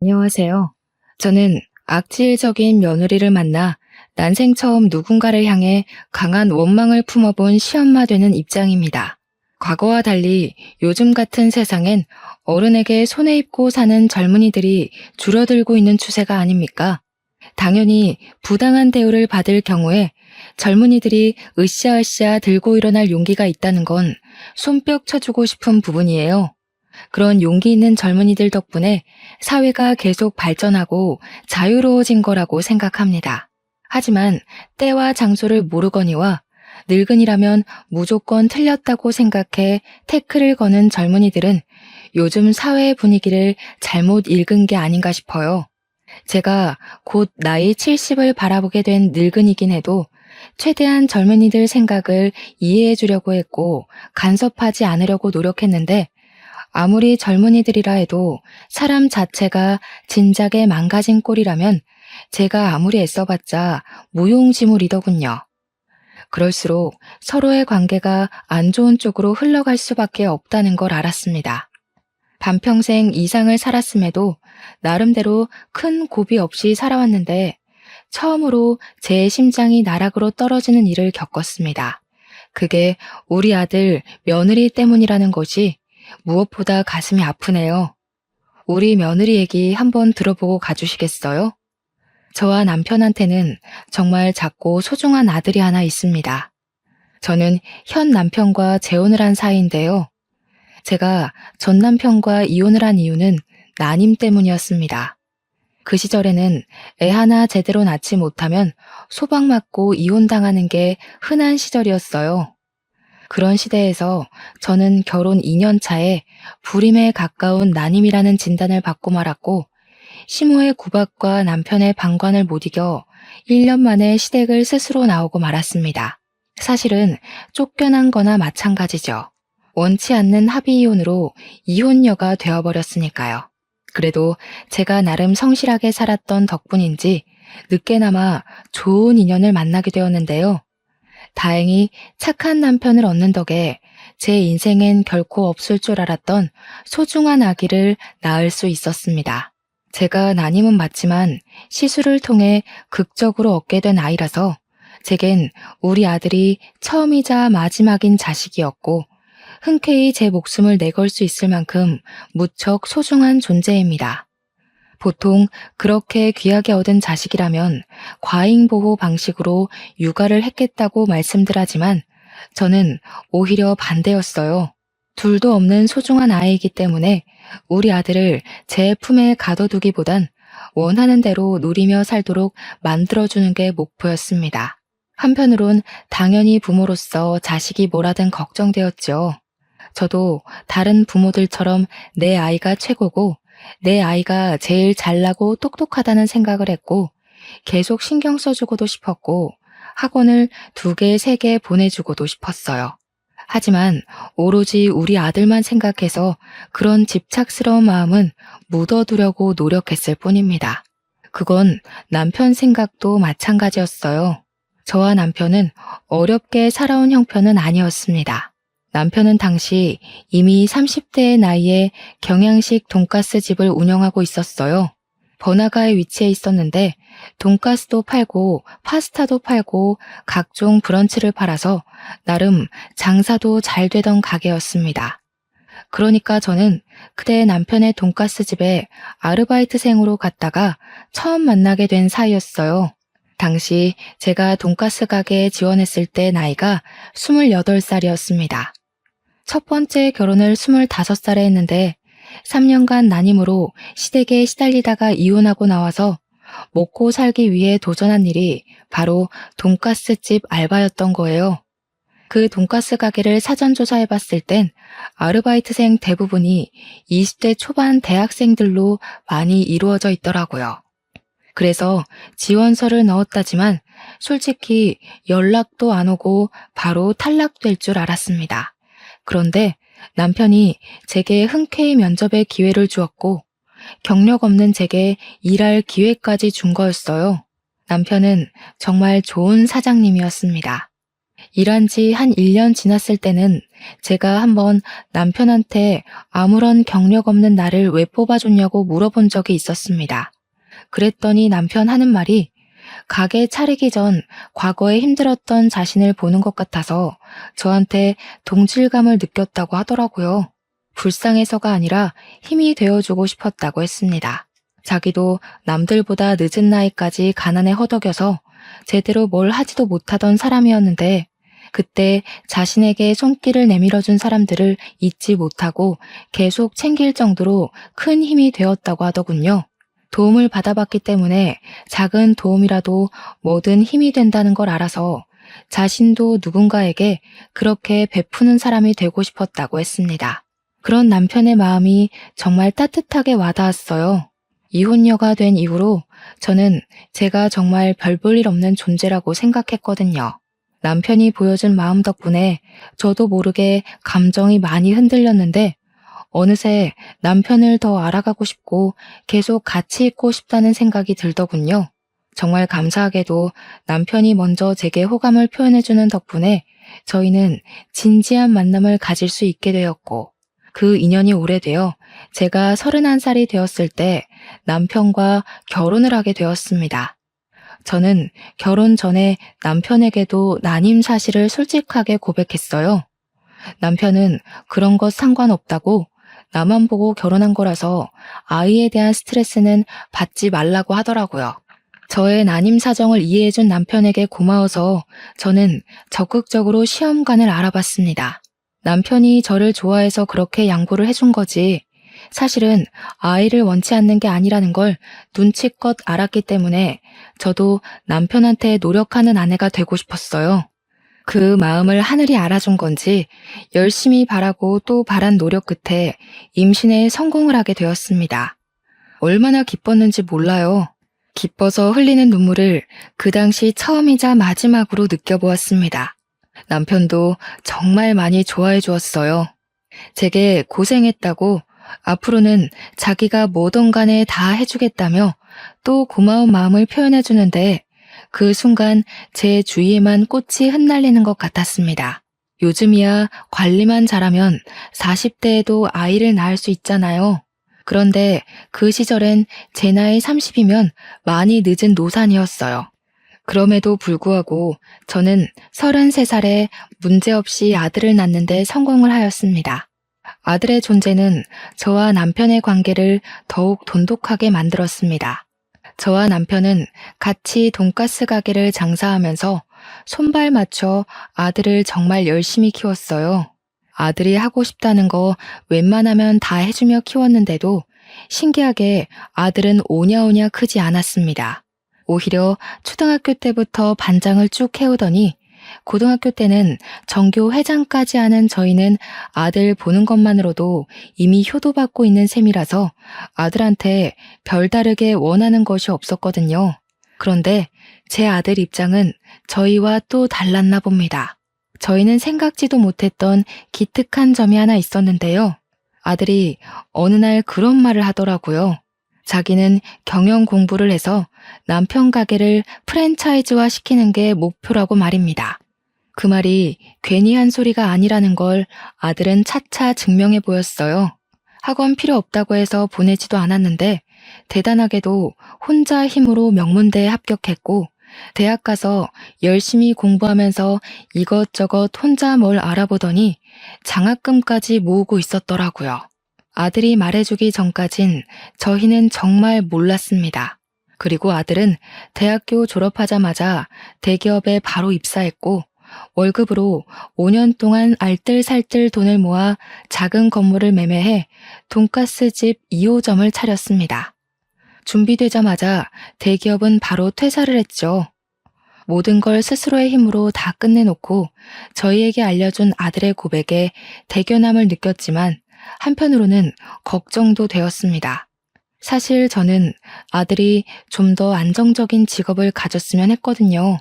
안녕하세요. 저는 악질적인 며느리를 만나 난생 처음 누군가를 향해 강한 원망을 품어본 시엄마 되는 입장입니다. 과거와 달리 요즘 같은 세상엔 어른에게 손에 입고 사는 젊은이들이 줄어들고 있는 추세가 아닙니까? 당연히 부당한 대우를 받을 경우에 젊은이들이 으쌰으쌰 들고 일어날 용기가 있다는 건 손뼉 쳐주고 싶은 부분이에요. 그런 용기 있는 젊은이들 덕분에 사회가 계속 발전하고 자유로워진 거라고 생각합니다. 하지만 때와 장소를 모르거니와 늙은이라면 무조건 틀렸다고 생각해 태클을 거는 젊은이들은 요즘 사회 분위기를 잘못 읽은 게 아닌가 싶어요. 제가 곧 나이 70을 바라보게 된 늙은이긴 해도 최대한 젊은이들 생각을 이해해 주려고 했고 간섭하지 않으려고 노력했는데 아무리 젊은이들이라 해도 사람 자체가 진작에 망가진 꼴이라면 제가 아무리 애써봤자 무용지물이더군요. 그럴수록 서로의 관계가 안 좋은 쪽으로 흘러갈 수밖에 없다는 걸 알았습니다. 반평생 이상을 살았음에도 나름대로 큰 고비 없이 살아왔는데 처음으로 제 심장이 나락으로 떨어지는 일을 겪었습니다. 그게 우리 아들 며느리 때문이라는 것이 무엇보다 가슴이 아프네요. 우리 며느리 얘기 한번 들어보고 가주시겠어요? 저와 남편한테는 정말 작고 소중한 아들이 하나 있습니다. 저는 현 남편과 재혼을 한 사이인데요. 제가 전 남편과 이혼을 한 이유는 난임 때문이었습니다. 그 시절에는 애 하나 제대로 낳지 못하면 소박 맞고 이혼당하는 게 흔한 시절이었어요. 그런 시대에서 저는 결혼 2년 차에 불임에 가까운 난임이라는 진단을 받고 말았고 시모의 구박과 남편의 방관을 못 이겨 1년 만에 시댁을 스스로 나오고 말았습니다. 사실은 쫓겨난 거나 마찬가지죠. 원치 않는 합의 이혼으로 이혼녀가 되어버렸으니까요. 그래도 제가 나름 성실하게 살았던 덕분인지 늦게나마 좋은 인연을 만나게 되었는데요. 다행히 착한 남편을 얻는 덕에 제 인생엔 결코 없을 줄 알았던 소중한 아기를 낳을 수 있었습니다. 제가 난임은 맞지만 시술을 통해 극적으로 얻게 된 아이라서 제겐 우리 아들이 처음이자 마지막인 자식이었고 흔쾌히 제 목숨을 내걸 수 있을 만큼 무척 소중한 존재입니다. 보통 그렇게 귀하게 얻은 자식이라면 과잉보호 방식으로 육아를 했겠다고 말씀들 하지만 저는 오히려 반대였어요. 둘도 없는 소중한 아이이기 때문에 우리 아들을 제 품에 가둬두기보단 원하는 대로 누리며 살도록 만들어주는 게 목표였습니다. 한편으론 당연히 부모로서 자식이 뭐라든 걱정되었죠. 저도 다른 부모들처럼 내 아이가 최고고 내 아이가 제일 잘나고 똑똑하다는 생각을 했고 계속 신경 써주고도 싶었고 학원을 2개, 3개 보내주고도 싶었어요. 하지만 오로지 우리 아들만 생각해서 그런 집착스러운 마음은 묻어두려고 노력했을 뿐입니다. 그건 남편 생각도 마찬가지였어요. 저와 남편은 어렵게 살아온 형편은 아니었습니다. 남편은 당시 이미 30대의 나이에 경양식 돈가스 집을 운영하고 있었어요. 번화가에 위치해 있었는데 돈가스도 팔고 파스타도 팔고 각종 브런치를 팔아서 나름 장사도 잘 되던 가게였습니다. 그러니까 저는 그때 남편의 돈가스 집에 아르바이트생으로 갔다가 처음 만나게 된 사이였어요. 당시 제가 돈가스 가게에 지원했을 때 나이가 28살이었습니다. 첫 번째 결혼을 25살에 했는데 3년간 난임으로 시댁에 시달리다가 이혼하고 나와서 먹고 살기 위해 도전한 일이 바로 돈가스집 알바였던 거예요. 그 돈가스 가게를 사전 조사해봤을 땐 아르바이트생 대부분이 20대 초반 대학생들로 많이 이루어져 있더라고요. 그래서 지원서를 넣었다지만 솔직히 연락도 안 오고 바로 탈락될 줄 알았습니다. 그런데 남편이 제게 흔쾌히 면접의 기회를 주었고 경력 없는 제게 일할 기회까지 준 거였어요. 남편은 정말 좋은 사장님이었습니다. 일한 지 한 1년 지났을 때는 제가 한번 남편한테 아무런 경력 없는 나를 왜 뽑아줬냐고 물어본 적이 있었습니다. 그랬더니 남편 하는 말이 가게 차리기 전 과거에 힘들었던 자신을 보는 것 같아서 저한테 동질감을 느꼈다고 하더라고요. 불쌍해서가 아니라 힘이 되어주고 싶었다고 했습니다. 자기도 남들보다 늦은 나이까지 가난에 허덕여서 제대로 뭘 하지도 못하던 사람이었는데 그때 자신에게 손길을 내밀어준 사람들을 잊지 못하고 계속 챙길 정도로 큰 힘이 되었다고 하더군요. 도움을 받아봤기 때문에 작은 도움이라도 뭐든 힘이 된다는 걸 알아서 자신도 누군가에게 그렇게 베푸는 사람이 되고 싶었다고 했습니다. 그런 남편의 마음이 정말 따뜻하게 와닿았어요. 이혼녀가 된 이후로 저는 제가 정말 별 볼 일 없는 존재라고 생각했거든요. 남편이 보여준 마음 덕분에 저도 모르게 감정이 많이 흔들렸는데 어느새 남편을 더 알아가고 싶고 계속 같이 있고 싶다는 생각이 들더군요. 정말 감사하게도 남편이 먼저 제게 호감을 표현해주는 덕분에 저희는 진지한 만남을 가질 수 있게 되었고 그 인연이 오래되어 제가 31살이 되었을 때 남편과 결혼을 하게 되었습니다. 저는 결혼 전에 남편에게도 난임 사실을 솔직하게 고백했어요. 남편은 그런 것 상관없다고 나만 보고 결혼한 거라서 아이에 대한 스트레스는 받지 말라고 하더라고요. 저의 난임 사정을 이해해준 남편에게 고마워서 저는 적극적으로 시험관을 알아봤습니다. 남편이 저를 좋아해서 그렇게 양보를 해준 거지 사실은 아이를 원치 않는 게 아니라는 걸 눈치껏 알았기 때문에 저도 남편한테 노력하는 아내가 되고 싶었어요. 그 마음을 하늘이 알아준 건지 열심히 바라고 또 바란 노력 끝에 임신에 성공을 하게 되었습니다. 얼마나 기뻤는지 몰라요. 기뻐서 흘리는 눈물을 그 당시 처음이자 마지막으로 느껴보았습니다. 남편도 정말 많이 좋아해 주었어요. 제게 고생했다고 앞으로는 자기가 뭐든 간에 다 해주겠다며 또 고마운 마음을 표현해 주는데 그 순간 제 주위에만 꽃이 흩날리는 것 같았습니다. 요즘이야 관리만 잘하면 40대에도 아이를 낳을 수 있잖아요. 그런데 그 시절엔 제 나이 30이면 많이 늦은 노산이었어요. 그럼에도 불구하고 저는 33살에 문제없이 아들을 낳는데 성공을 하였습니다. 아들의 존재는 저와 남편의 관계를 더욱 돈독하게 만들었습니다. 저와 남편은 같이 돈가스 가게를 장사하면서 손발 맞춰 아들을 정말 열심히 키웠어요. 아들이 하고 싶다는 거 웬만하면 다 해주며 키웠는데도 신기하게 아들은 오냐오냐 크지 않았습니다. 오히려 초등학교 때부터 반장을 쭉 해오더니 고등학교 때는 전교 회장까지 하는 저희는 아들 보는 것만으로도 이미 효도받고 있는 셈이라서 아들한테 별다르게 원하는 것이 없었거든요. 그런데 제 아들 입장은 저희와 또 달랐나 봅니다. 저희는 생각지도 못했던 기특한 점이 하나 있었는데요. 아들이 어느 날 그런 말을 하더라고요. 자기는 경영 공부를 해서 남편 가게를 프랜차이즈화 시키는 게 목표라고 말입니다. 그 말이 괜히 한 소리가 아니라는 걸 아들은 차차 증명해 보였어요. 학원 필요 없다고 해서 보내지도 않았는데 대단하게도 혼자 힘으로 명문대에 합격했고 대학 가서 열심히 공부하면서 이것저것 혼자 뭘 알아보더니 장학금까지 모으고 있었더라고요. 아들이 말해주기 전까진 저희는 정말 몰랐습니다. 그리고 아들은 대학교 졸업하자마자 대기업에 바로 입사했고 월급으로 5년 동안 알뜰살뜰 돈을 모아 작은 건물을 매매해 돈가스집 2호점을 차렸습니다. 준비되자마자 대기업은 바로 퇴사를 했죠. 모든 걸 스스로의 힘으로 다 끝내놓고 저희에게 알려준 아들의 고백에 대견함을 느꼈지만 한편으로는 걱정도 되었습니다. 사실 저는 아들이 좀 더 안정적인 직업을 가졌으면 했거든요.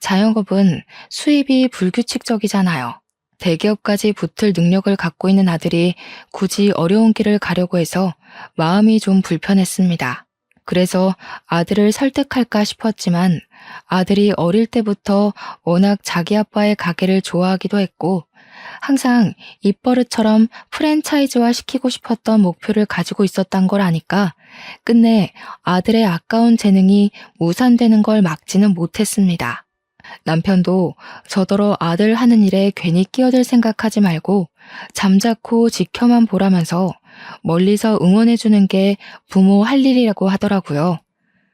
자영업은 수입이 불규칙적이잖아요. 대기업까지 붙을 능력을 갖고 있는 아들이 굳이 어려운 길을 가려고 해서 마음이 좀 불편했습니다. 그래서 아들을 설득할까 싶었지만 아들이 어릴 때부터 워낙 자기 아빠의 가게를 좋아하기도 했고 항상 입버릇처럼 프랜차이즈화 시키고 싶었던 목표를 가지고 있었단 걸 아니까 끝내 아들의 아까운 재능이 무산되는 걸 막지는 못했습니다. 남편도 저더러 아들 하는 일에 괜히 끼어들 생각하지 말고 잠자코 지켜만 보라면서 멀리서 응원해주는 게 부모 할 일이라고 하더라고요.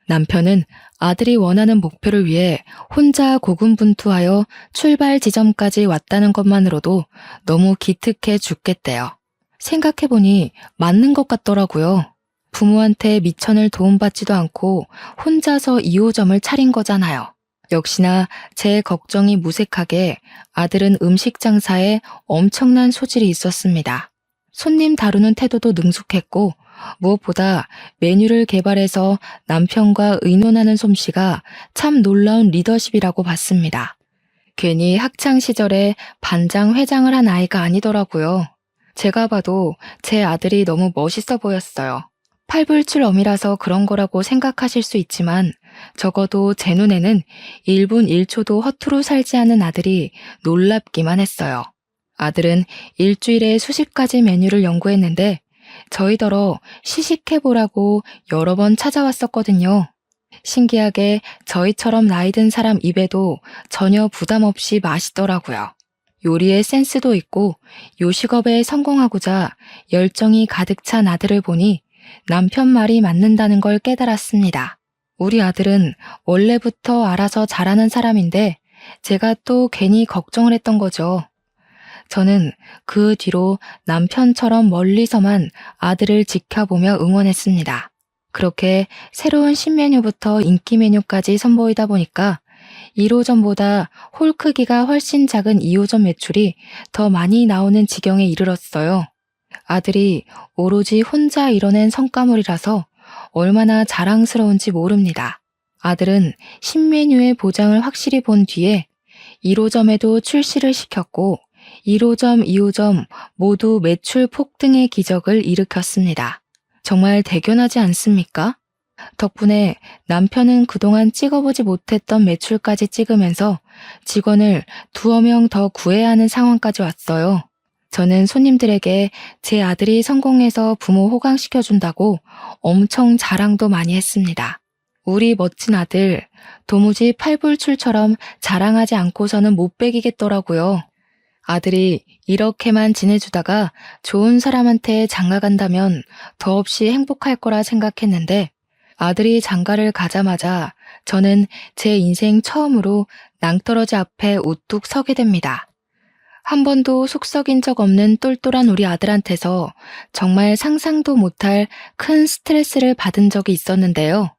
남편은 아들이 원하는 목표를 위해 혼자 고군분투하여 출발 지점까지 왔다는 것만으로도 너무 기특해 죽겠대요. 생각해보니 맞는 것 같더라고요. 부모한테 미천을 도움받지도 않고 혼자서 2호점을 차린 거잖아요. 역시나 제 걱정이 무색하게 아들은 음식 장사에 엄청난 소질이 있었습니다. 손님 다루는 태도도 능숙했고 무엇보다 메뉴를 개발해서 남편과 의논하는 솜씨가 참 놀라운 리더십이라고 봤습니다. 괜히 학창 시절에 반장 회장을 한 아이가 아니더라고요. 제가 봐도 제 아들이 너무 멋있어 보였어요. 팔불출엄이라서 그런 거라고 생각하실 수 있지만 적어도 제 눈에는 1분 1초도 허투루 살지 않은 아들이 놀랍기만 했어요. 아들은 일주일에 수십 가지 메뉴를 연구했는데 저희더러 시식해보라고 여러 번 찾아왔었거든요. 신기하게 저희처럼 나이 든 사람 입에도 전혀 부담 없이 맛있더라고요. 요리에 센스도 있고 요식업에 성공하고자 열정이 가득 찬 아들을 보니 남편 말이 맞는다는 걸 깨달았습니다. 우리 아들은 원래부터 알아서 잘하는 사람인데 제가 또 괜히 걱정을 했던 거죠. 저는 그 뒤로 남편처럼 멀리서만 아들을 지켜보며 응원했습니다. 그렇게 새로운 신메뉴부터 인기 메뉴까지 선보이다 보니까 1호점보다 홀 크기가 훨씬 작은 2호점 매출이 더 많이 나오는 지경에 이르렀어요. 아들이 오로지 혼자 이뤄낸 성과물이라서 얼마나 자랑스러운지 모릅니다. 아들은 신메뉴의 보장을 확실히 본 뒤에 1호점에도 출시를 시켰고 1호점, 2호점 모두 매출 폭등의 기적을 일으켰습니다. 정말 대견하지 않습니까? 덕분에 남편은 그동안 찍어보지 못했던 매출까지 찍으면서 직원을 2명 더 구해야 하는 상황까지 왔어요. 저는 손님들에게 제 아들이 성공해서 부모 호강시켜준다고 엄청 자랑도 많이 했습니다. 우리 멋진 아들, 도무지 팔불출처럼 자랑하지 않고서는 못 배기겠더라고요. 아들이 이렇게만 지내주다가 좋은 사람한테 장가간다면 더없이 행복할 거라 생각했는데 아들이 장가를 가자마자 저는 제 인생 처음으로 낭떠러지 앞에 우뚝 서게 됩니다. 한 번도 속 썩인 적 없는 똘똘한 우리 아들한테서 정말 상상도 못할 큰 스트레스를 받은 적이 있었는데요.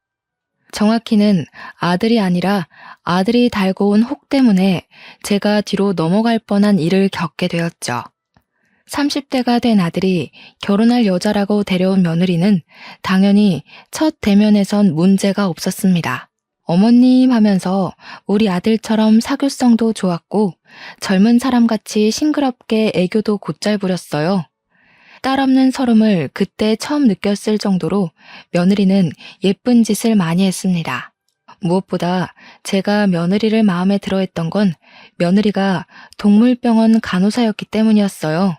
정확히는 아들이 아니라 아들이 달고 온 혹 때문에 제가 뒤로 넘어갈 뻔한 일을 겪게 되었죠. 30대가 된 아들이 결혼할 여자라고 데려온 며느리는 당연히 첫 대면에선 문제가 없었습니다. 어머님 하면서 우리 아들처럼 사교성도 좋았고 젊은 사람같이 싱그럽게 애교도 곧잘 부렸어요. 딸 없는 서름을 그때 처음 느꼈을 정도로 며느리는 예쁜 짓을 많이 했습니다. 무엇보다 제가 며느리를 마음에 들어했던 건 며느리가 동물병원 간호사였기 때문이었어요.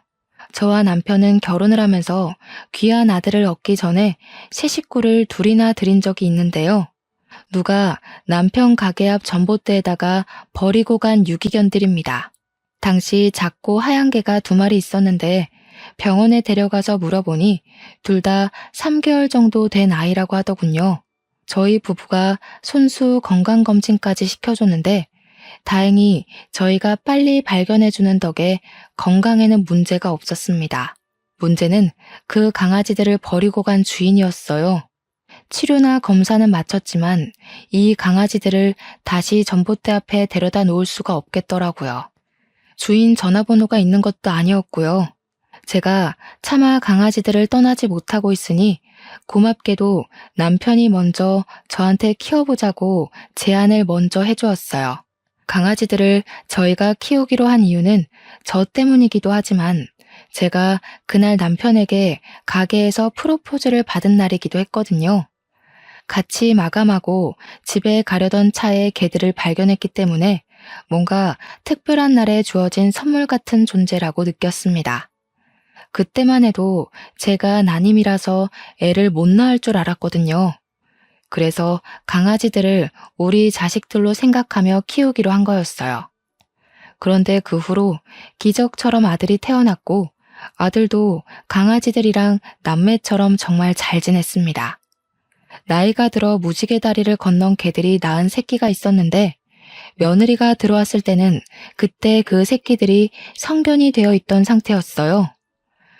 저와 남편은 결혼을 하면서 귀한 아들을 얻기 전에 새 식구를 둘이나 들인 적이 있는데요. 누가 남편 가게 앞 전봇대에다가 버리고 간 유기견들입니다. 당시 작고 하얀 개가 2마리 있었는데 병원에 데려가서 물어보니 둘 다 3개월 정도 된 아이라고 하더군요. 저희 부부가 손수 건강검진까지 시켜줬는데 다행히 저희가 빨리 발견해주는 덕에 건강에는 문제가 없었습니다. 문제는 그 강아지들을 버리고 간 주인이었어요. 치료나 검사는 마쳤지만 이 강아지들을 다시 전봇대 앞에 데려다 놓을 수가 없겠더라고요. 주인 전화번호가 있는 것도 아니었고요. 제가 차마 강아지들을 떠나지 못하고 있으니 고맙게도 남편이 먼저 저한테 키워보자고 제안을 먼저 해주었어요. 강아지들을 저희가 키우기로 한 이유는 저 때문이기도 하지만 제가 그날 남편에게 가게에서 프로포즈를 받은 날이기도 했거든요. 같이 마감하고 집에 가려던 차에 개들을 발견했기 때문에 뭔가 특별한 날에 주어진 선물 같은 존재라고 느꼈습니다. 그때만 해도 제가 난임이라서 애를 못 낳을 줄 알았거든요. 그래서 강아지들을 우리 자식들로 생각하며 키우기로 한 거였어요. 그런데 그 후로 기적처럼 아들이 태어났고 아들도 강아지들이랑 남매처럼 정말 잘 지냈습니다. 나이가 들어 무지개 다리를 건넌 개들이 낳은 새끼가 있었는데 며느리가 들어왔을 때는 그때 그 새끼들이 성견이 되어 있던 상태였어요.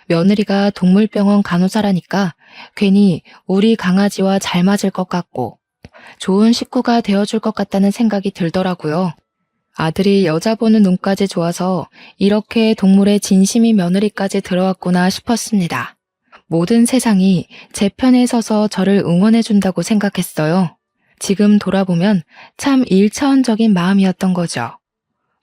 며느리가 동물병원 간호사라니까 괜히 우리 강아지와 잘 맞을 것 같고 좋은 식구가 되어줄 것 같다는 생각이 들더라고요. 아들이 여자 보는 눈까지 좋아서 이렇게 동물의 진심이 며느리까지 들어왔구나 싶었습니다. 모든 세상이 제 편에 서서 저를 응원해준다고 생각했어요. 지금 돌아보면 참 일차원적인 마음이었던 거죠.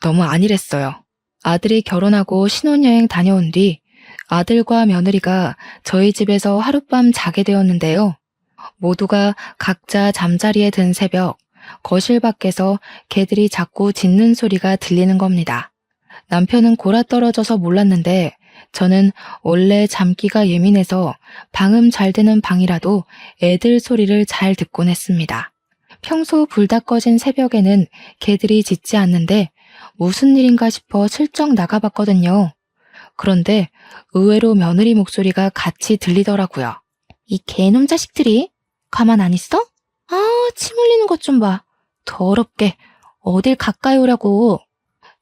너무 안일했어요. 아들이 결혼하고 신혼여행 다녀온 뒤 아들과 며느리가 저희 집에서 하룻밤 자게 되었는데요. 모두가 각자 잠자리에 든 새벽, 거실 밖에서 개들이 자꾸 짖는 소리가 들리는 겁니다. 남편은 골아떨어져서 몰랐는데 저는 원래 잠기가 예민해서 방음 잘 되는 방이라도 애들 소리를 잘 듣곤 했습니다. 평소 불 다 꺼진 새벽에는 개들이 짖지 않는데 무슨 일인가 싶어 슬쩍 나가봤거든요. 그런데 의외로 며느리 목소리가 같이 들리더라고요. 이 개놈 자식들이 가만 안 있어? 아, 침 흘리는 것 좀 봐. 더럽게. 어딜 가까이 오려고.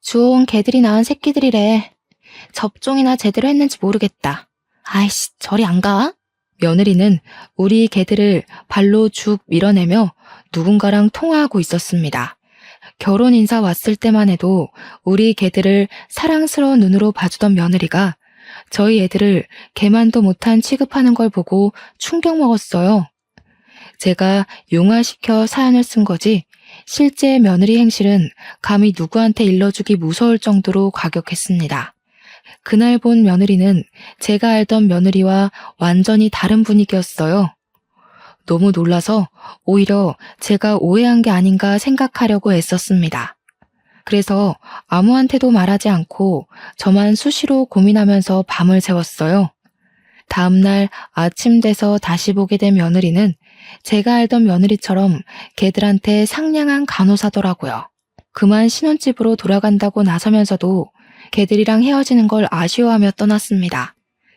주워온 개들이 낳은 새끼들이래. 접종이나 제대로 했는지 모르겠다. 아이씨, 저리 안 가? 며느리는 우리 개들을 발로 쭉 밀어내며 누군가랑 통화하고 있었습니다. 결혼 인사 왔을 때만 해도 우리 개들을 사랑스러운 눈으로 봐주던 며느리가 저희 애들을 개만도 못한 취급하는 걸 보고 충격 먹었어요. 제가 용화시켜 사연을 쓴 거지 실제 며느리 행실은 감히 누구한테 일러주기 무서울 정도로 과격했습니다. 그날 본 며느리는 제가 알던 며느리와 완전히 다른 분위기였어요. 너무 놀라서 오히려 제가 오해한 게 아닌가 생각하려고 애썼습니다. 그래서 아무한테도 말하지 않고 저만 수시로 고민하면서 밤을 새웠어요. 다음날 아침 돼서 다시 보게 된 며느리는 제가 알던 며느리처럼 개들한테 상냥한 간호사더라고요. 그만 신혼집으로 돌아간다고 나서면서도 개들이랑 헤어지는 걸 아쉬워하며 떠났습니다.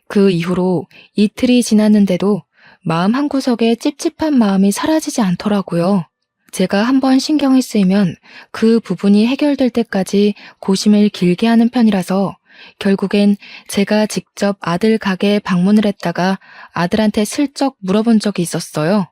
그 이후로 이틀이 지났는데도 마음 한구석에 찝찝한 마음이 사라지지 않더라고요. 제가 한번 신경이 쓰이면 그 부분이 해결될 때까지 고심을 길게 하는 편이라서 결국엔 제가 직접 아들 가게에 방문을 했다가 아들한테 슬쩍 물어본 적이 있었어요.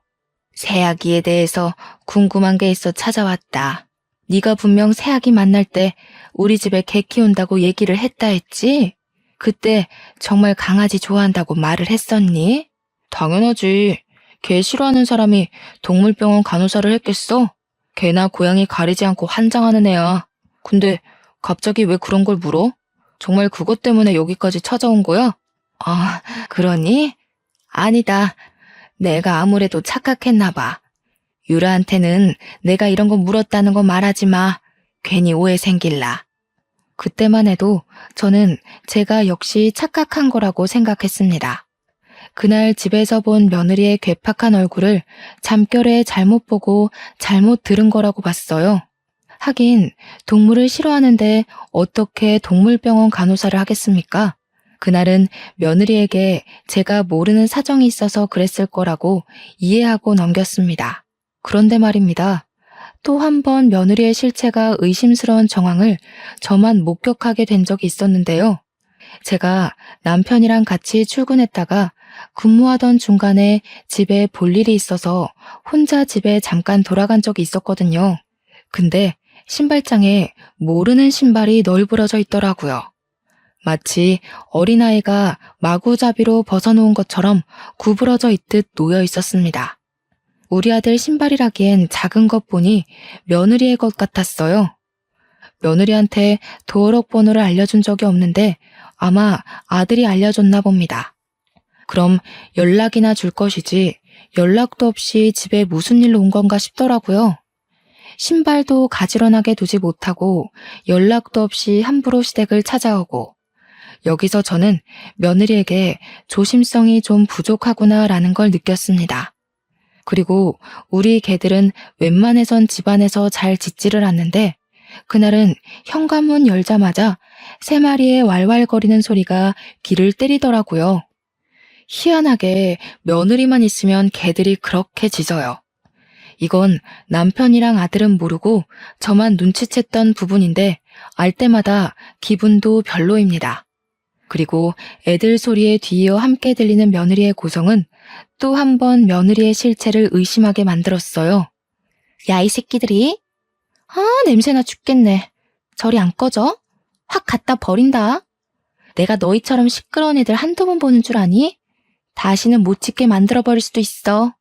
새아기에 대해서 궁금한 게 있어 찾아왔다. 네가 분명 새아기 만날 때 우리 집에 개 키운다고 얘기를 했다 했지? 그때 정말 강아지 좋아한다고 말을 했었니? 당연하지. 개 싫어하는 사람이 동물병원 간호사를 했겠어? 개나 고양이 가리지 않고 환장하는 애야. 근데 갑자기 왜 그런 걸 물어? 정말 그것 때문에 여기까지 찾아온 거야? 아, 그러니? 아니다. 내가 아무래도 착각했나 봐. 유라한테는 내가 이런 거 물었다는 거 말하지 마. 괜히 오해 생길라. 그때만 해도 저는 제가 역시 착각한 거라고 생각했습니다. 그날 집에서 본 며느리의 괴팍한 얼굴을 잠결에 잘못 보고 잘못 들은 거라고 봤어요. 하긴 동물을 싫어하는데 어떻게 동물병원 간호사를 하겠습니까? 그날은 며느리에게 제가 모르는 사정이 있어서 그랬을 거라고 이해하고 넘겼습니다. 그런데 말입니다. 또 한 번 며느리의 실체가 의심스러운 정황을 저만 목격하게 된 적이 있었는데요. 제가 남편이랑 같이 출근했다가 근무하던 중간에 집에 볼 일이 있어서 혼자 집에 잠깐 돌아간 적이 있었거든요. 근데 신발장에 모르는 신발이 널브러져 있더라고요. 마치 어린아이가 마구잡이로 벗어놓은 것처럼 구부러져 있듯 놓여 있었습니다. 우리 아들 신발이라기엔 작은 것 보니 며느리의 것 같았어요. 며느리한테 도어록 번호를 알려준 적이 없는데 아마 아들이 알려줬나 봅니다. 그럼 연락이나 줄 것이지 연락도 없이 집에 무슨 일로 온 건가 싶더라고요. 신발도 가지런하게 두지 못하고 연락도 없이 함부로 시댁을 찾아오고, 여기서 저는 며느리에게 조심성이 좀 부족하구나라는 걸 느꼈습니다. 그리고 우리 개들은 웬만해선 집안에서 잘 짖지를 않는데, 그날은 현관문 열자마자 3마리의 왈왈거리는 소리가 귀를 때리더라고요. 희한하게 며느리만 있으면 개들이 그렇게 짖어요. 이건 남편이랑 아들은 모르고 저만 눈치챘던 부분인데, 알 때마다 기분도 별로입니다. 그리고 애들 소리에 뒤이어 함께 들리는 며느리의 고성은 또 한 번 며느리의 실체를 의심하게 만들었어요. 야, 이 새끼들이. 냄새나 죽겠네. 저리 안 꺼져? 확 갖다 버린다. 내가 너희처럼 시끄러운 애들 한두 번 보는 줄 아니? 다시는 못 짖게 만들어버릴 수도 있어.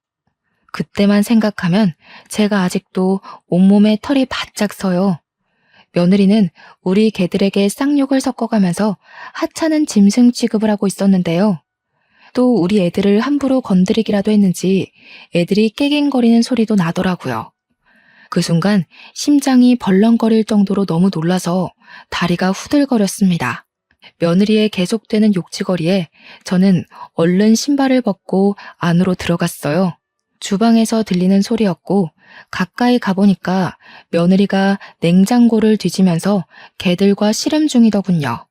그때만 생각하면 제가 아직도 온몸에 털이 바짝 서요. 며느리는 우리 개들에게 쌍욕을 섞어가면서 하찮은 짐승 취급을 하고 있었는데요. 또 우리 애들을 함부로 건드리기라도 했는지 애들이 깨갱거리는 소리도 나더라고요. 그 순간 심장이 벌렁거릴 정도로 너무 놀라서 다리가 후들거렸습니다. 며느리의 계속되는 욕지거리에 저는 얼른 신발을 벗고 안으로 들어갔어요. 주방에서 들리는 소리였고, 가까이 가보니까 며느리가 냉장고를 뒤지면서 개들과 씨름 중이더군요.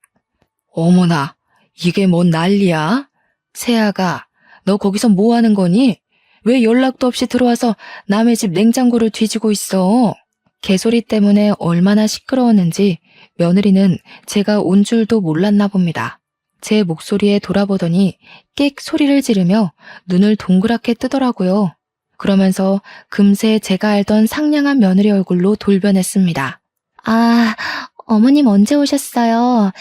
어머나, 이게 뭔 난리야? 세아가, 너 거기서 뭐 하는 거니? 왜 연락도 없이 들어와서 남의 집 냉장고를 뒤지고 있어? 개소리 때문에 얼마나 시끄러웠는지 며느리는 제가 온 줄도 몰랐나 봅니다. 제 목소리에 돌아보더니 끽 소리를 지르며 눈을 동그랗게 뜨더라고요. 그러면서 금세 제가 알던 상냥한 며느리 얼굴로 돌변했습니다. 아, 어머님 언제 오셨어요?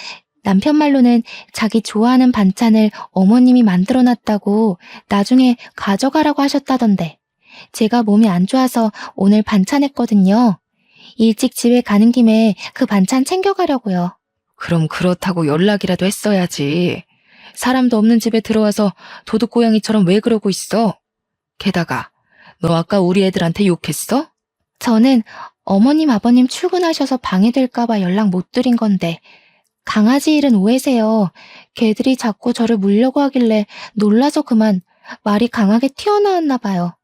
남편 말로는 자기 좋아하는 반찬을 어머님이 만들어놨다고 나중에 가져가라고 하셨다던데, 제가 몸이 안 좋아서 오늘 반찬했거든요. 일찍 집에 가는 김에 그 반찬 챙겨가려고요. 그럼 그렇다고 연락이라도 했어야지. 사람도 없는 집에 들어와서 도둑고양이처럼 왜 그러고 있어? 게다가 너 아까 우리 애들한테 욕했어? 저는 어머님 아버님 출근하셔서 방해될까봐 연락 못 드린 건데, 강아지 일은 오해세요. 개들이 자꾸 저를 물려고 하길래 놀라서 그만 말이 강하게 튀어나왔나 봐요.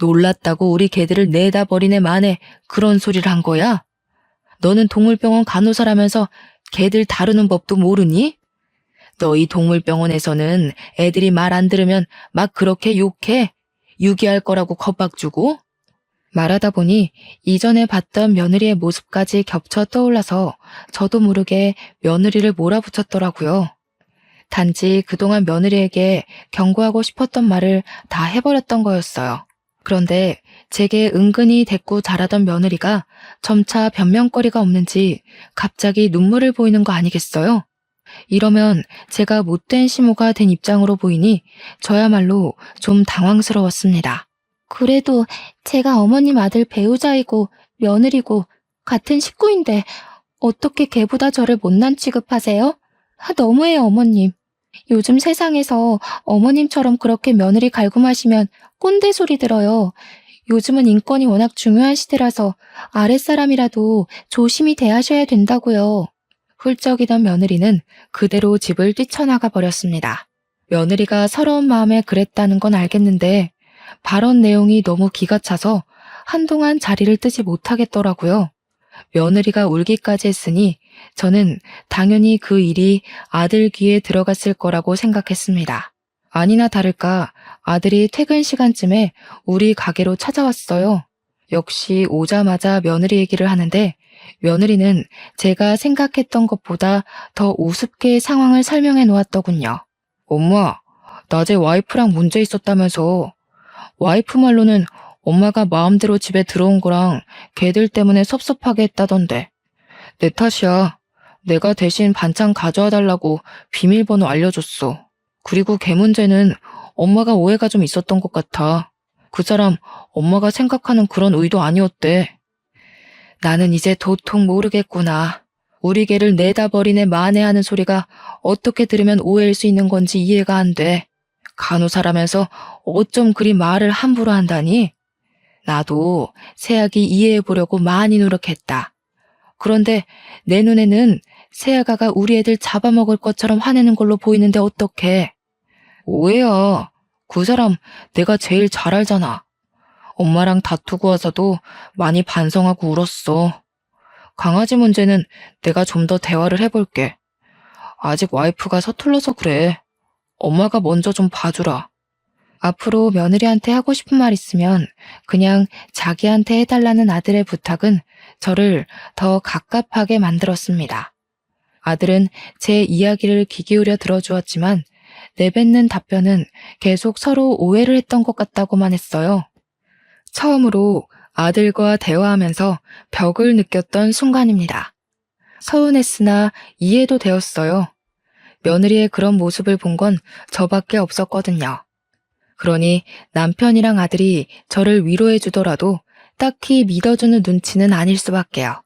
놀랐다고 우리 개들을 내다 버리네 마네 그런 소리를 한 거야? 너는 동물병원 간호사라면서 개들 다루는 법도 모르니? 너희 동물병원에서는 애들이 말 안 들으면 막 그렇게 욕해? 유기할 거라고 겁박 주고? 말하다 보니 이전에 봤던 며느리의 모습까지 겹쳐 떠올라서 저도 모르게 며느리를 몰아붙였더라고요. 단지 그동안 며느리에게 경고하고 싶었던 말을 다 해버렸던 거였어요. 그런데 제게 은근히 대꾸 잘하던 며느리가 점차 변명거리가 없는지 갑자기 눈물을 보이는 거 아니겠어요? 이러면 제가 못된 시모가 된 입장으로 보이니 저야말로 좀 당황스러웠습니다. 그래도 제가 어머님 아들 배우자이고 며느리고 같은 식구인데 어떻게 걔보다 저를 못난 취급하세요? 너무해요, 어머님. 요즘 세상에서 어머님처럼 그렇게 며느리 갈굼하시면 꼰대 소리 들어요. 요즘은 인권이 워낙 중요한 시대라서 아랫사람이라도 조심히 대하셔야 된다고요. 훌쩍이던 며느리는 그대로 집을 뛰쳐나가 버렸습니다. 며느리가 서러운 마음에 그랬다는 건 알겠는데 발언 내용이 너무 기가 차서 한동안 자리를 뜨지 못하겠더라고요. 며느리가 울기까지 했으니 저는 당연히 그 일이 아들 귀에 들어갔을 거라고 생각했습니다. 아니나 다를까 아들이 퇴근 시간쯤에 우리 가게로 찾아왔어요. 역시 오자마자 며느리 얘기를 하는데 며느리는 제가 생각했던 것보다 더 우습게 상황을 설명해 놓았더군요. 엄마, 낮에 와이프랑 문제 있었다면서. 와이프 말로는 엄마가 마음대로 집에 들어온 거랑 걔들 때문에 섭섭하게 했다던데. 내 탓이야. 내가 대신 반찬 가져와 달라고 비밀번호 알려줬어. 그리고 걔 문제는 엄마가 오해가 좀 있었던 것 같아. 그 사람 엄마가 생각하는 그런 의도 아니었대. 나는 이제 도통 모르겠구나. 우리 개를 내다 버리네 만회하는 소리가 어떻게 들으면 오해일 수 있는 건지 이해가 안 돼. 간호사라면서 어쩜 그리 말을 함부로 한다니? 나도 세아기 이해해보려고 많이 노력했다. 그런데 내 눈에는 세아가가 우리 애들 잡아먹을 것처럼 화내는 걸로 보이는데 어떡해. 오해야. 그 사람 내가 제일 잘 알잖아. 엄마랑 다투고 와서도 많이 반성하고 울었어. 강아지 문제는 내가 좀 더 대화를 해볼게. 아직 와이프가 서툴러서 그래. 엄마가 먼저 좀 봐주라. 앞으로 며느리한테 하고 싶은 말 있으면 그냥 자기한테 해달라는 아들의 부탁은 저를 더 갑갑하게 만들었습니다. 아들은 제 이야기를 귀 기울여 들어주었지만 내뱉는 답변은 계속 서로 오해를 했던 것 같다고만 했어요. 처음으로 아들과 대화하면서 벽을 느꼈던 순간입니다. 서운했으나 이해도 되었어요. 며느리의 그런 모습을 본 건 저밖에 없었거든요. 그러니 남편이랑 아들이 저를 위로해 주더라도 딱히 믿어주는 눈치는 아닐 수밖에요.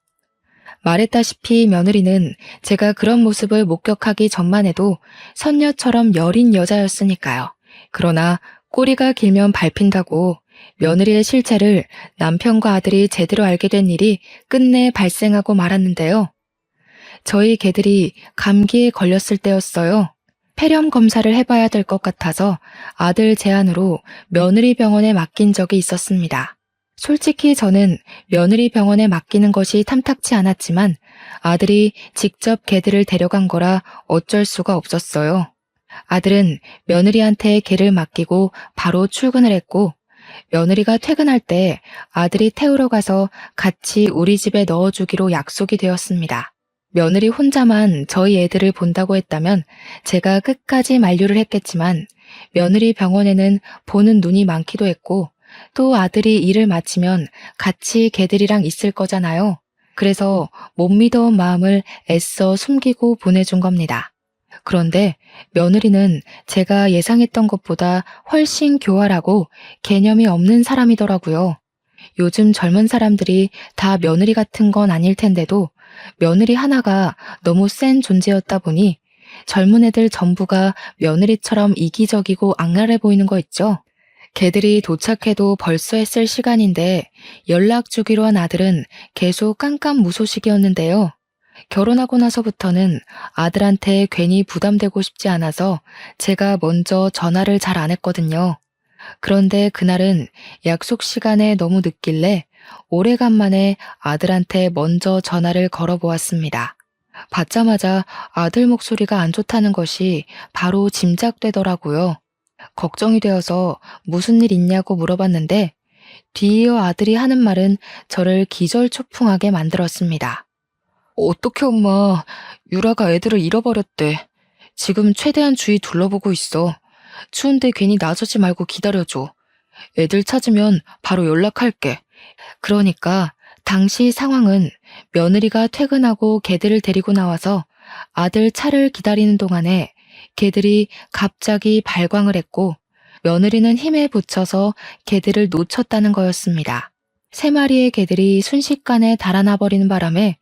말했다시피 며느리는 제가 그런 모습을 목격하기 전만 해도 선녀처럼 여린 여자였으니까요. 그러나 꼬리가 길면 밟힌다고 며느리의 실체를 남편과 아들이 제대로 알게 된 일이 끝내 발생하고 말았는데요. 저희 개들이 감기에 걸렸을 때였어요. 폐렴 검사를 해봐야 될 것 같아서 아들 제안으로 며느리 병원에 맡긴 적이 있었습니다. 솔직히 저는 며느리 병원에 맡기는 것이 탐탁치 않았지만 아들이 직접 개들을 데려간 거라 어쩔 수가 없었어요. 아들은 며느리한테 개를 맡기고 바로 출근을 했고 며느리가 퇴근할 때 아들이 태우러 가서 같이 우리 집에 넣어주기로 약속이 되었습니다. 며느리 혼자만 저희 애들을 본다고 했다면 제가 끝까지 만류를 했겠지만 며느리 병원에는 보는 눈이 많기도 했고 또 아들이 일을 마치면 같이 개들이랑 있을 거잖아요. 그래서 못 믿어온 마음을 애써 숨기고 보내준 겁니다. 그런데 며느리는 제가 예상했던 것보다 훨씬 교활하고 개념이 없는 사람이더라고요. 요즘 젊은 사람들이 다 며느리 같은 건 아닐 텐데도 며느리 하나가 너무 센 존재였다 보니 젊은 애들 전부가 며느리처럼 이기적이고 악랄해 보이는 거 있죠? 개들이 도착해도 벌써 했을 시간인데 연락 주기로 한 아들은 계속 깜깜무소식이었는데요. 결혼하고 나서부터는 아들한테 괜히 부담되고 싶지 않아서 제가 먼저 전화를 잘 안 했거든요. 그런데 그날은 약속 시간에 너무 늦길래 오래간만에 아들한테 먼저 전화를 걸어보았습니다. 받자마자 아들 목소리가 안 좋다는 것이 바로 짐작되더라고요. 걱정이 되어서 무슨 일 있냐고 물어봤는데 뒤이어 아들이 하는 말은 저를 기절초풍하게 만들었습니다. 어떡해 엄마, 유라가 애들을 잃어버렸대. 지금 최대한 주위 둘러보고 있어. 추운데 괜히 나서지 말고 기다려줘. 애들 찾으면 바로 연락할게. 그러니까 당시 상황은 며느리가 퇴근하고 개들을 데리고 나와서 아들 차를 기다리는 동안에 개들이 갑자기 발광을 했고 며느리는 힘에 부쳐서 개들을 놓쳤다는 거였습니다. 3마리의 개들이 순식간에 달아나 버리는 바람에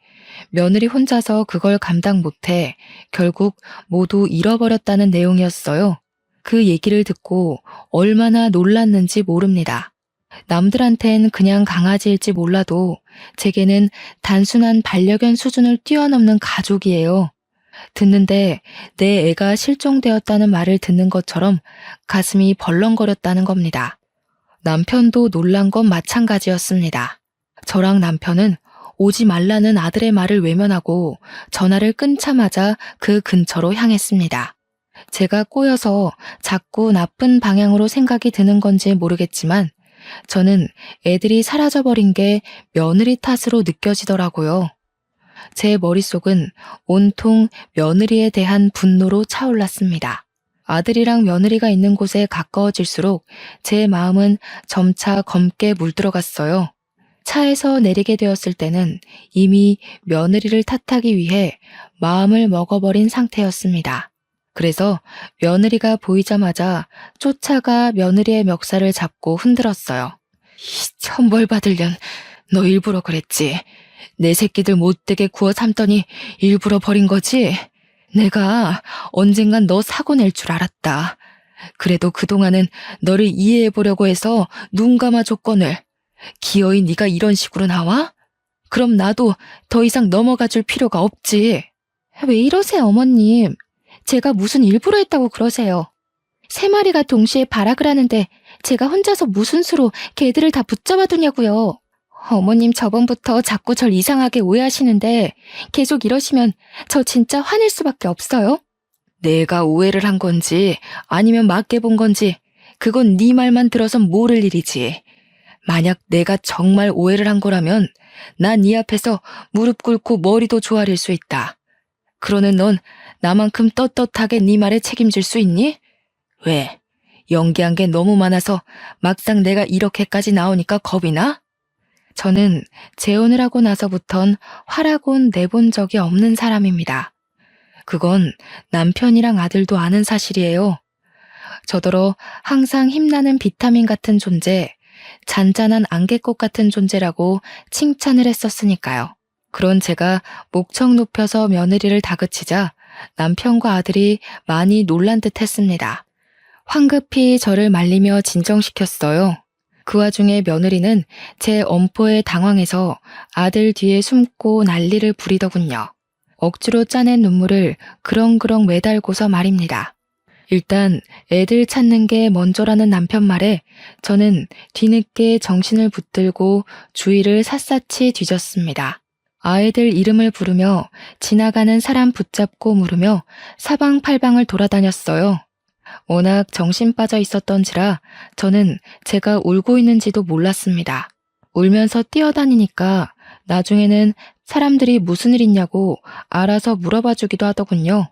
며느리 혼자서 그걸 감당 못해 결국 모두 잃어버렸다는 내용이었어요. 그 얘기를 듣고 얼마나 놀랐는지 모릅니다. 남들한텐 그냥 강아지일지 몰라도 제게는 단순한 반려견 수준을 뛰어넘는 가족이에요. 듣는데 내 애가 실종되었다는 말을 듣는 것처럼 가슴이 벌렁거렸다는 겁니다. 남편도 놀란 건 마찬가지였습니다. 저랑 남편은 오지 말라는 아들의 말을 외면하고 전화를 끊자마자 그 근처로 향했습니다. 제가 꼬여서 자꾸 나쁜 방향으로 생각이 드는 건지 모르겠지만 저는 애들이 사라져버린 게 며느리 탓으로 느껴지더라고요. 제 머릿속은 온통 며느리에 대한 분노로 차올랐습니다. 아들이랑 며느리가 있는 곳에 가까워질수록 제 마음은 점차 검게 물들어갔어요. 차에서 내리게 되었을 때는 이미 며느리를 탓하기 위해 마음을 먹어버린 상태였습니다. 그래서 며느리가 보이자마자 쫓아가 며느리의 멱살을 잡고 흔들었어요. 이 천벌 받을 년, 너 일부러 그랬지. 내 새끼들 못되게 구워 삶더니 일부러 버린 거지? 내가 언젠간 너 사고 낼 줄 알았다. 그래도 그동안은 너를 이해해보려고 해서 눈 감아줬거늘. 기어이 네가 이런 식으로 나와? 그럼 나도 더 이상 넘어가줄 필요가 없지. 왜 이러세요, 어머님? 제가 무슨 일부러 했다고 그러세요? 세 마리가 동시에 발악을 하는데 제가 혼자서 무슨 수로 개들을 다 붙잡아두냐고요. 어머님 저번부터 자꾸 절 이상하게 오해하시는데 계속 이러시면 저 진짜 화낼 수밖에 없어요. 내가 오해를 한 건지 아니면 맞게 본 건지 그건 네 말만 들어선 모를 일이지. 만약 내가 정말 오해를 한 거라면 난 네 앞에서 무릎 꿇고 머리도 조아릴 수 있다. 그러는 넌 나만큼 떳떳하게 네 말에 책임질 수 있니? 왜? 연기한 게 너무 많아서 막상 내가 이렇게까지 나오니까 겁이 나? 저는 재혼을 하고 나서부턴 화라곤 내본 적이 없는 사람입니다. 그건 남편이랑 아들도 아는 사실이에요. 저더러 항상 힘나는 비타민 같은 존재, 잔잔한 안개꽃 같은 존재라고 칭찬을 했었으니까요. 그런 제가 목청 높여서 며느리를 다그치자 남편과 아들이 많이 놀란 듯 했습니다. 황급히 저를 말리며 진정시켰어요. 그 와중에 며느리는 제 엄포에 당황해서 아들 뒤에 숨고 난리를 부리더군요. 억지로 짜낸 눈물을 그렁그렁 매달고서 말입니다. 일단 애들 찾는 게 먼저라는 남편 말에 저는 뒤늦게 정신을 붙들고 주위를 샅샅이 뒤졌습니다. 아이들 이름을 부르며 지나가는 사람 붙잡고 물으며 사방팔방을 돌아다녔어요. 워낙 정신 빠져 있었던지라 저는 제가 울고 있는지도 몰랐습니다. 울면서 뛰어다니니까 나중에는 사람들이 무슨 일 있냐고 알아서 물어봐 주기도 하더군요.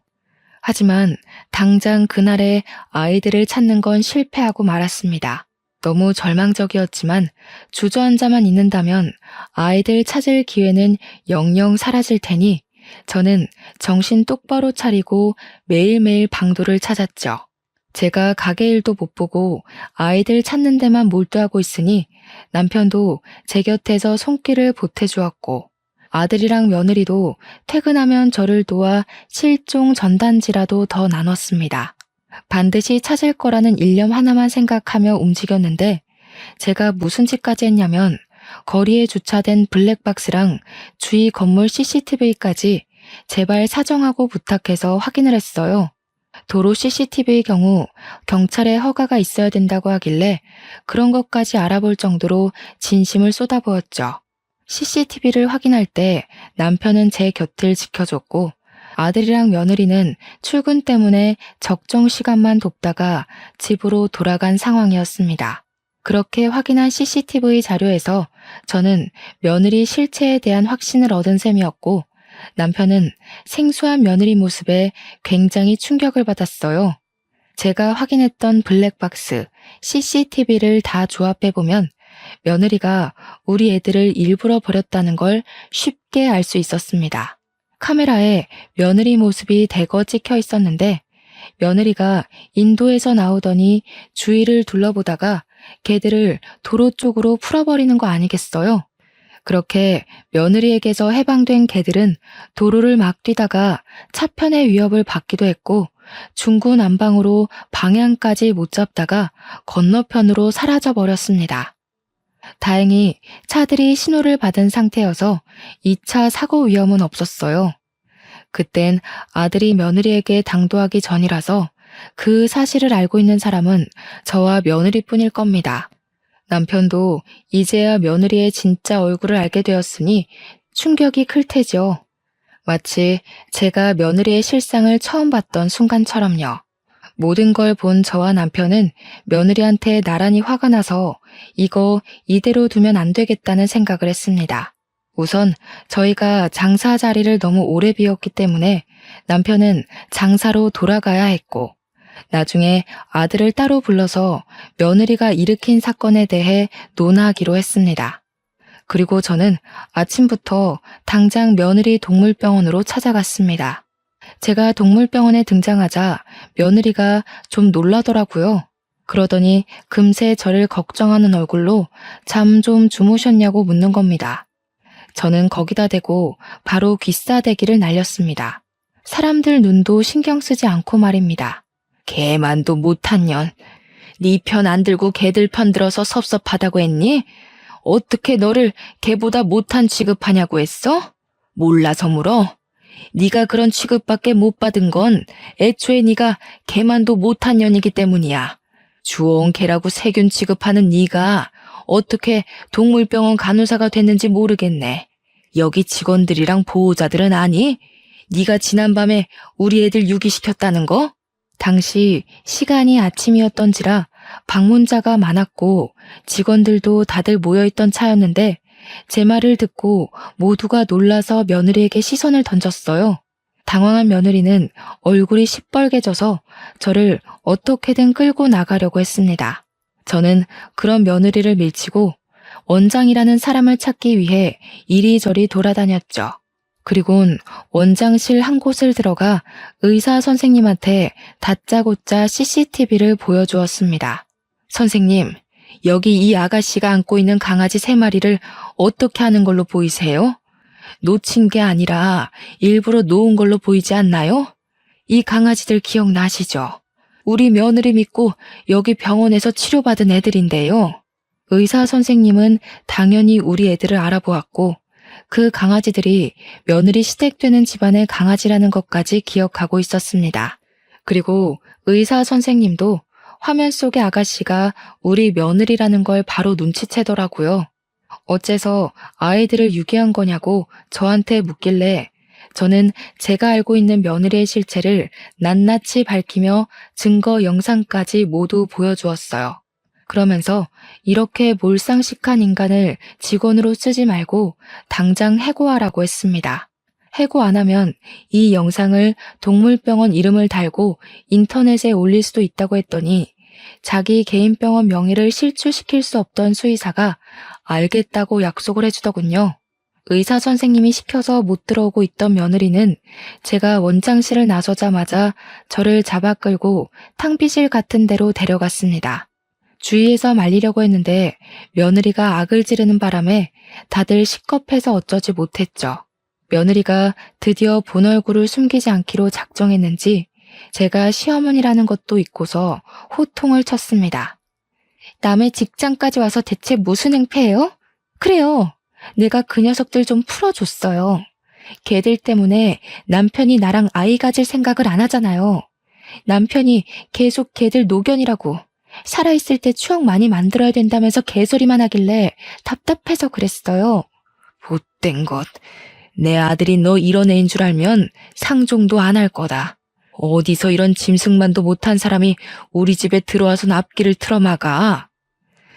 하지만 당장 그날에 아이들을 찾는 건 실패하고 말았습니다. 너무 절망적이었지만 주저앉아만 있는다면 아이들 찾을 기회는 영영 사라질 테니 저는 정신 똑바로 차리고 매일매일 방도를 찾았죠. 제가 가게 일도 못 보고 아이들 찾는 데만 몰두하고 있으니 남편도 제 곁에서 손길을 보태주었고 아들이랑 며느리도 퇴근하면 저를 도와 실종 전단지라도 더 나눴습니다. 반드시 찾을 거라는 일념 하나만 생각하며 움직였는데 제가 무슨 짓까지 했냐면 거리에 주차된 블랙박스랑 주위 건물 CCTV까지 제발 사정하고 부탁해서 확인을 했어요. 도로 CCTV의 경우 경찰의 허가가 있어야 된다고 하길래 그런 것까지 알아볼 정도로 진심을 쏟아부었죠. CCTV를 확인할 때 남편은 제 곁을 지켜줬고 아들이랑 며느리는 출근 때문에 적정 시간만 돕다가 집으로 돌아간 상황이었습니다. 그렇게 확인한 CCTV 자료에서 저는 며느리 실체에 대한 확신을 얻은 셈이었고 남편은 생소한 며느리 모습에 굉장히 충격을 받았어요. 제가 확인했던 블랙박스, CCTV를 다 조합해보면 며느리가 우리 애들을 일부러 버렸다는 걸 쉽게 알 수 있었습니다. 카메라에 며느리 모습이 대거 찍혀 있었는데 며느리가 인도에서 나오더니 주위를 둘러보다가 개들을 도로 쪽으로 풀어버리는 거 아니겠어요? 그렇게 며느리에게서 해방된 개들은 도로를 막 뛰다가 차편의 위협을 받기도 했고 중구난방으로 방향까지 못 잡다가 건너편으로 사라져 버렸습니다. 다행히 차들이 신호를 받은 상태여서 2차 사고 위험은 없었어요. 그땐 아들이 며느리에게 당도하기 전이라서 그 사실을 알고 있는 사람은 저와 며느리뿐일 겁니다. 남편도 이제야 며느리의 진짜 얼굴을 알게 되었으니 충격이 클 테죠. 마치 제가 며느리의 실상을 처음 봤던 순간처럼요. 모든 걸 본 저와 남편은 며느리한테 나란히 화가 나서 이거 이대로 두면 안 되겠다는 생각을 했습니다. 우선 저희가 장사 자리를 너무 오래 비웠기 때문에 남편은 장사로 돌아가야 했고 나중에 아들을 따로 불러서 며느리가 일으킨 사건에 대해 논하기로 했습니다. 그리고 저는 아침부터 당장 며느리 동물병원으로 찾아갔습니다. 제가 동물병원에 등장하자 며느리가 좀 놀라더라고요. 그러더니 금세 저를 걱정하는 얼굴로 잠 좀 주무셨냐고 묻는 겁니다. 저는 거기다 대고 바로 귀싸대기를 날렸습니다. 사람들 눈도 신경 쓰지 않고 말입니다. 개만도 못한 년. 네 편 안 들고 개들 편 들어서 섭섭하다고 했니? 어떻게 너를 개보다 못한 취급하냐고 했어? 몰라서 물어. 네가 그런 취급밖에 못 받은 건 애초에 네가 개만도 못한 년이기 때문이야. 주워온 개라고 세균 취급하는 네가 어떻게 동물병원 간호사가 됐는지 모르겠네. 여기 직원들이랑 보호자들은 아니? 네가 지난밤에 우리 애들 유기시켰다는 거? 당시 시간이 아침이었던지라 방문자가 많았고 직원들도 다들 모여있던 차였는데 제 말을 듣고 모두가 놀라서 며느리에게 시선을 던졌어요. 당황한 며느리는 얼굴이 시뻘개져서 저를 어떻게든 끌고 나가려고 했습니다. 저는 그런 며느리를 밀치고 원장이라는 사람을 찾기 위해 이리저리 돌아다녔죠. 그리곤 원장실 한 곳을 들어가 의사 선생님한테 다짜고짜 CCTV를 보여주었습니다. 선생님, 여기 이 아가씨가 안고 있는 강아지 3마리를 어떻게 하는 걸로 보이세요? 놓친 게 아니라 일부러 놓은 걸로 보이지 않나요? 이 강아지들 기억나시죠? 우리 며느리 믿고 여기 병원에서 치료받은 애들인데요. 의사 선생님은 당연히 우리 애들을 알아보았고 그 강아지들이 며느리 시댁되는 집안의 강아지라는 것까지 기억하고 있었습니다. 그리고 의사 선생님도 화면 속의 아가씨가 우리 며느리라는 걸 바로 눈치채더라고요. 어째서 아이들을 유기한 거냐고 저한테 묻길래 저는 제가 알고 있는 며느리의 실체를 낱낱이 밝히며 증거 영상까지 모두 보여주었어요. 그러면서 이렇게 몰상식한 인간을 직원으로 쓰지 말고 당장 해고하라고 했습니다. 해고 안 하면 이 영상을 동물병원 이름을 달고 인터넷에 올릴 수도 있다고 했더니 자기 개인 병원 명의를 실추시킬 수 없던 수의사가 알겠다고 약속을 해주더군요. 의사 선생님이 시켜서 못 들어오고 있던 며느리는 제가 원장실을 나서자마자 저를 잡아 끌고 탕비실 같은 데로 데려갔습니다. 주위에서 말리려고 했는데 며느리가 악을 지르는 바람에 다들 식겁해서 어쩌지 못했죠. 며느리가 드디어 본 얼굴을 숨기지 않기로 작정했는지 제가 시어머니라는 것도 잊고서 호통을 쳤습니다. 남의 직장까지 와서 대체 무슨 행패예요? 그래요. 내가 그 녀석들 좀 풀어줬어요. 걔들 때문에 남편이 나랑 아이 가질 생각을 안 하잖아요. 남편이 계속 걔들 노견이라고. 살아있을 때 추억 많이 만들어야 된다면서 개소리만 하길래 답답해서 그랬어요. 못된 것. 내 아들이 너 이런 애인 줄 알면 상종도 안 할 거다. 어디서 이런 짐승만도 못한 사람이 우리 집에 들어와서 앞길을 틀어막아.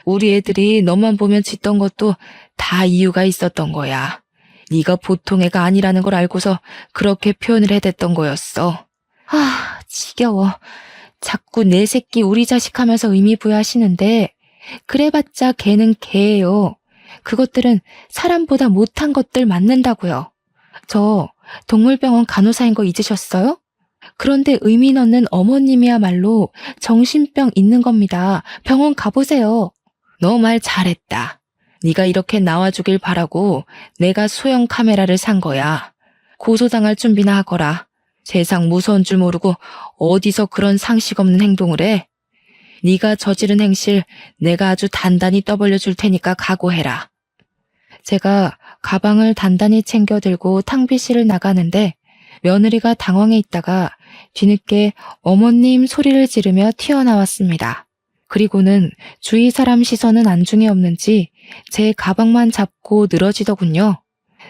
우리 애들이 너만 보면 짖던 것도 다 이유가 있었던 거야. 네가 보통 애가 아니라는 걸 알고서 그렇게 표현을 해댔던 거였어. 아, 지겨워. 자꾸 내 새끼 우리 자식 하면서 의미 부여하시는데 그래봤자 걔는 걔예요. 그것들은 사람보다 못한 것들 맞는다고요. 저 동물병원 간호사인 거 잊으셨어요? 그런데 의미 넣는 어머님이야말로 정신병 있는 겁니다. 병원 가보세요. 너 말 잘했다. 네가 이렇게 나와주길 바라고 내가 소형 카메라를 산 거야. 고소당할 준비나 하거라. 세상 무서운 줄 모르고 어디서 그런 상식 없는 행동을 해? 네가 저지른 행실 내가 아주 단단히 떠벌려 줄 테니까 각오해라. 제가 가방을 단단히 챙겨 들고 탕비실을 나가는데 며느리가 당황해 있다가 뒤늦게 어머님 소리를 지르며 튀어나왔습니다. 그리고는 주위 사람 시선은 안중에 없는지 제 가방만 잡고 늘어지더군요.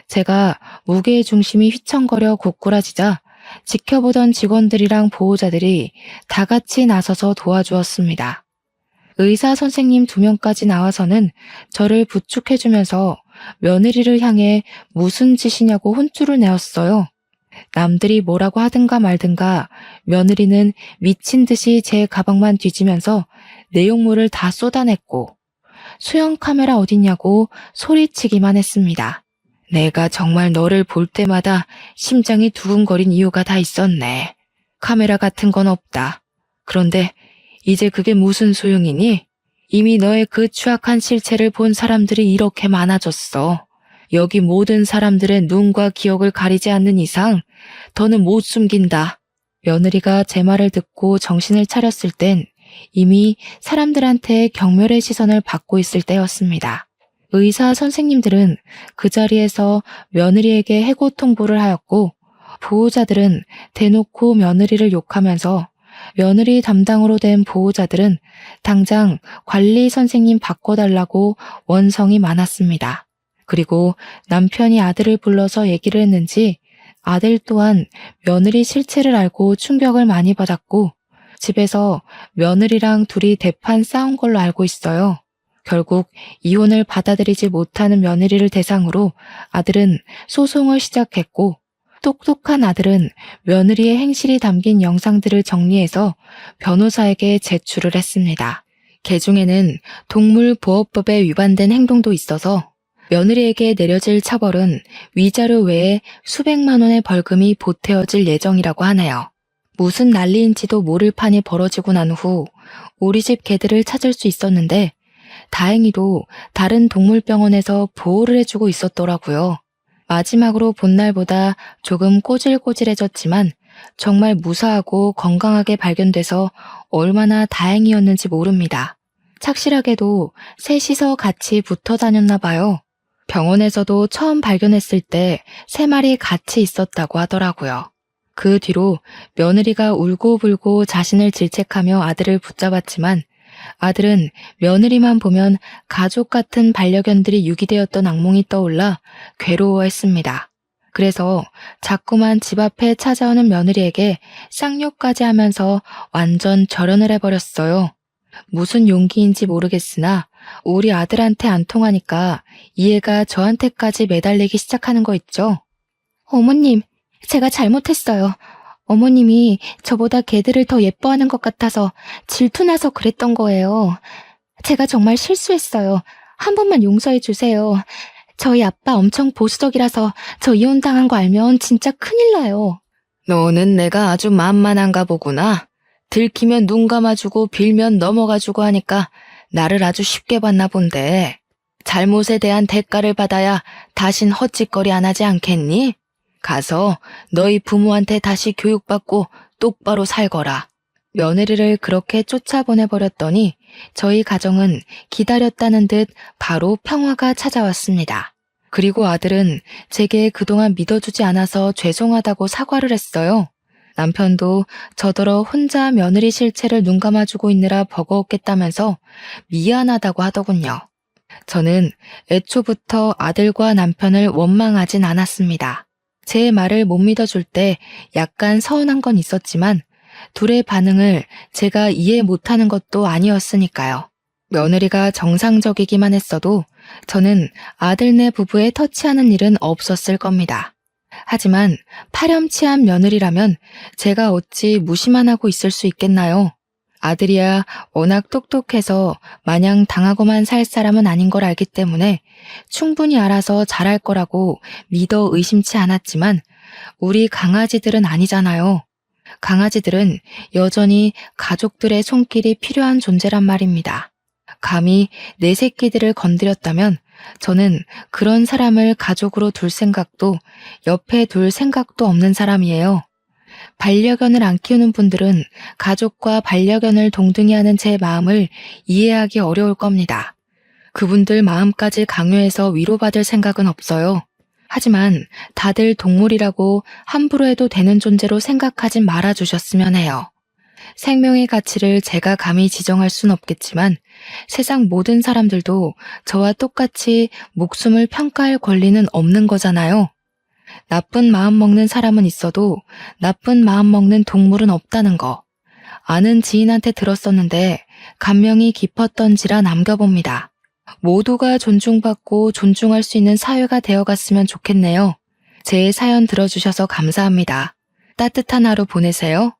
제가 무게의 중심이 휘청거려 고꾸라지자 지켜보던 직원들이랑 보호자들이 다 같이 나서서 도와주었습니다. 의사 선생님 2명까지 나와서는 저를 부축해주면서 며느리를 향해 무슨 짓이냐고 혼쭐을 내었어요. 남들이 뭐라고 하든가 말든가 며느리는 미친 듯이 제 가방만 뒤지면서 내용물을 다 쏟아냈고 수영 카메라 어딨냐고 소리치기만 했습니다. 내가 정말 너를 볼 때마다 심장이 두근거린 이유가 다 있었네. 카메라 같은 건 없다. 그런데 이제 그게 무슨 소용이니? 이미 너의 그 추악한 실체를 본 사람들이 이렇게 많아졌어. 여기 모든 사람들의 눈과 기억을 가리지 않는 이상 더는 못 숨긴다. 며느리가 제 말을 듣고 정신을 차렸을 땐 이미 사람들한테 경멸의 시선을 받고 있을 때였습니다. 의사 선생님들은 그 자리에서 며느리에게 해고 통보를 하였고 보호자들은 대놓고 며느리를 욕하면서 며느리 담당으로 된 보호자들은 당장 관리 선생님 바꿔달라고 원성이 많았습니다. 그리고 남편이 아들을 불러서 얘기를 했는지 아들 또한 며느리 실체를 알고 충격을 많이 받았고 집에서 며느리랑 둘이 대판 싸운 걸로 알고 있어요. 결국 이혼을 받아들이지 못하는 며느리를 대상으로 아들은 소송을 시작했고 똑똑한 아들은 며느리의 행실이 담긴 영상들을 정리해서 변호사에게 제출을 했습니다. 개중에는 동물보호법에 위반된 행동도 있어서 며느리에게 내려질 처벌은 위자료 외에 수백만 원의 벌금이 보태어질 예정이라고 하네요. 무슨 난리인지도 모를 판이 벌어지고 난 후 우리 집 개들을 찾을 수 있었는데 다행히도 다른 동물병원에서 보호를 해주고 있었더라고요. 마지막으로 본 날보다 조금 꼬질꼬질해졌지만 정말 무사하고 건강하게 발견돼서 얼마나 다행이었는지 모릅니다. 착실하게도 셋이서 같이 붙어 다녔나 봐요. 병원에서도 처음 발견했을 때 3마리 같이 있었다고 하더라고요. 그 뒤로 며느리가 울고불고 자신을 질책하며 아들을 붙잡았지만 아들은 며느리만 보면 가족 같은 반려견들이 유기되었던 악몽이 떠올라 괴로워했습니다. 그래서 자꾸만 집 앞에 찾아오는 며느리에게 쌍욕까지 하면서 완전 절연을 해버렸어요. 무슨 용기인지 모르겠으나 우리 아들한테 안 통하니까 이해가 저한테까지 매달리기 시작하는 거 있죠. 어머님, 제가 잘못했어요. 어머님이 저보다 개들을 더 예뻐하는 것 같아서 질투나서 그랬던 거예요. 제가 정말 실수했어요. 한 번만 용서해 주세요. 저희 아빠 엄청 보수적이라서 저 이혼당한 거 알면 진짜 큰일 나요. 너는 내가 아주 만만한가 보구나. 들키면 눈 감아주고 빌면 넘어가주고 하니까 나를 아주 쉽게 봤나 본데. 잘못에 대한 대가를 받아야 다신 헛짓거리 안 하지 않겠니? 가서 너희 부모한테 다시 교육받고 똑바로 살거라. 며느리를 그렇게 쫓아보내버렸더니 저희 가정은 기다렸다는 듯 바로 평화가 찾아왔습니다. 그리고 아들은 제게 그동안 믿어주지 않아서 죄송하다고 사과를 했어요. 남편도 저더러 혼자 며느리 실체를 눈감아주고 있느라 버거웠겠다면서 미안하다고 하더군요. 저는 애초부터 아들과 남편을 원망하진 않았습니다. 제 말을 못 믿어줄 때 약간 서운한 건 있었지만 둘의 반응을 제가 이해 못하는 것도 아니었으니까요. 며느리가 정상적이기만 했어도 저는 아들네 부부에 터치하는 일은 없었을 겁니다. 하지만 파렴치한 며느리라면 제가 어찌 무시만 하고 있을 수 있겠나요? 아들이야 워낙 똑똑해서 마냥 당하고만 살 사람은 아닌 걸 알기 때문에 충분히 알아서 잘할 거라고 믿어 의심치 않았지만 우리 강아지들은 아니잖아요. 강아지들은 여전히 가족들의 손길이 필요한 존재란 말입니다. 감히 내 새끼들을 건드렸다면 저는 그런 사람을 가족으로 둘 생각도 옆에 둘 생각도 없는 사람이에요. 반려견을 안 키우는 분들은 가족과 반려견을 동등히 하는 제 마음을 이해하기 어려울 겁니다. 그분들 마음까지 강요해서 위로받을 생각은 없어요. 하지만 다들 동물이라고 함부로 해도 되는 존재로 생각하지 말아주셨으면 해요. 생명의 가치를 제가 감히 지정할 순 없겠지만 세상 모든 사람들도 저와 똑같이 목숨을 평가할 권리는 없는 거잖아요. 나쁜 마음 먹는 사람은 있어도 나쁜 마음 먹는 동물은 없다는 거. 아는 지인한테 들었었는데 감명이 깊었던지라 남겨봅니다. 모두가 존중받고 존중할 수 있는 사회가 되어갔으면 좋겠네요. 제 사연 들어주셔서 감사합니다. 따뜻한 하루 보내세요.